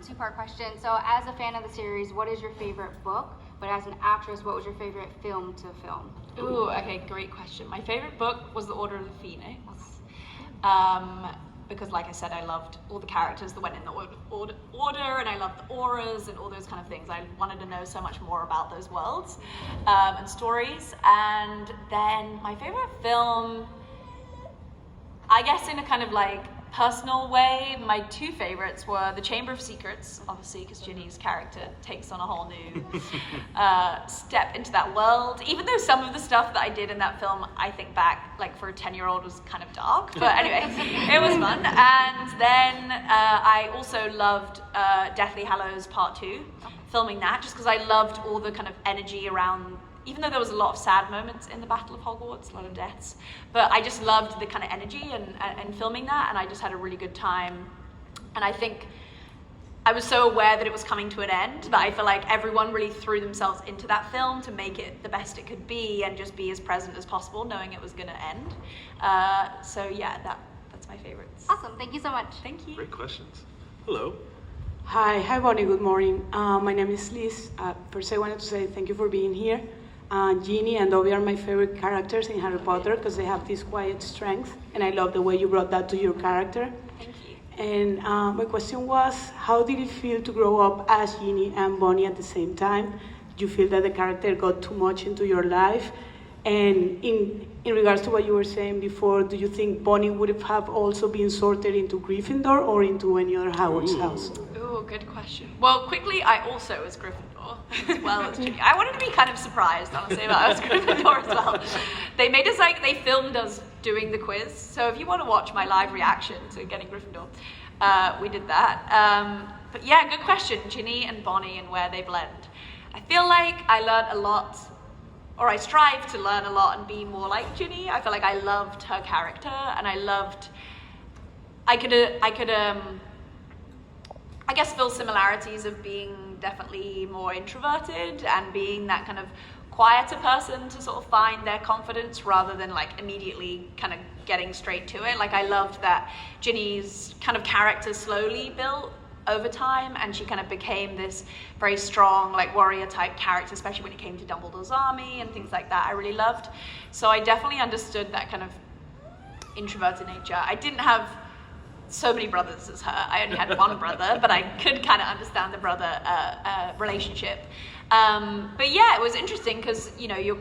two-part question. So as a fan of the series, what is your favorite book? But as an actress, what was your favorite film to film? Ooh, okay, great question. My favorite book was The Order of the Phoenix. Because like I said, I loved all the characters that went in the order, and I loved the auras and all those kind of things. I wanted to know so much more about those worlds and stories. And then my favorite film, I guess in a kind of like personal way, my two favorites were The Chamber of Secrets, obviously because Ginny's character takes on a whole new step into that world. Even though some of the stuff that I did in that film, I think back, like for a 10-year-old was kind of dark, but anyway, it was fun. And then I also loved Deathly Hallows Part 2, filming that, just because I loved all the kind of energy around, even though there was a lot of sad moments in the Battle of Hogwarts, a lot of deaths, but I just loved the kind of energy and filming that, and I just had a really good time. And I think I was so aware that it was coming to an end that I feel like everyone really threw themselves into that film to make it the best it could be and just be as present as possible, knowing it was going to end. So yeah, that's my favorites. Awesome, thank you so much. Thank you. Great questions. Hello. Hi Bonnie, good morning. My name is Liz. First I wanted to say thank you for being here. Ginny and Dobby are my favorite characters in Harry Potter because they have this quiet strength, and I love the way you brought that to your character. Thank you. And my question was, how did it feel to grow up as Ginny and Bonnie at the same time? Did you feel that the character got too much into your life? And in regards to what you were saying before, do you think Bonnie would have also been sorted into Gryffindor or into any other Hogwarts house? Ooh, good question. Well, quickly, I also was Gryffindor, as well as Ginny. I wanted to be kind of surprised, honestly, but I was Gryffindor as well. They made us they filmed us doing the quiz, so if you want to watch my live reaction to getting Gryffindor, we did that. But yeah, good question, Ginny and Bonnie and where they blend. I feel like I learned a lot, or I strive to learn a lot and be more like Ginny. I feel like I loved her character, and I guess feel similarities of being definitely more introverted and being that kind of quieter person to sort of find their confidence rather than like immediately kind of getting straight to it. Like I loved that Ginny's kind of character slowly built over time, and she kind of became this very strong like warrior type character, especially when it came to Dumbledore's army and things like that. I really loved. So I definitely understood that kind of introverted nature. I didn't have so many brothers as her. I only had one brother, but I could kind of understand the brother relationship. But yeah, it was interesting because, you know,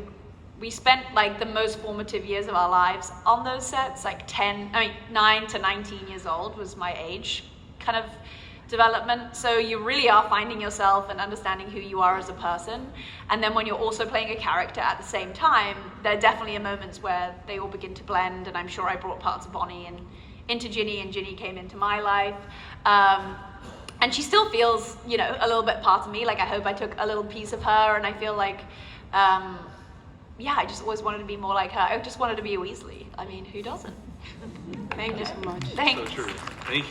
we spent like the most formative years of our lives on those sets, like 9 to 19 years old was my age kind of development. So you really are finding yourself and understanding who you are as a person. And then when you're also playing a character at the same time, there definitely are moments where they all begin to blend, and I'm sure I brought parts of Bonnie into Ginny, and Ginny came into my life. And she still feels, you know, a little bit part of me. Like I hope I took a little piece of her, and I feel like, yeah, I just always wanted to be more like her. I just wanted to be a Weasley. I mean, who doesn't? Thank you so much. Thanks. So true. Thank you.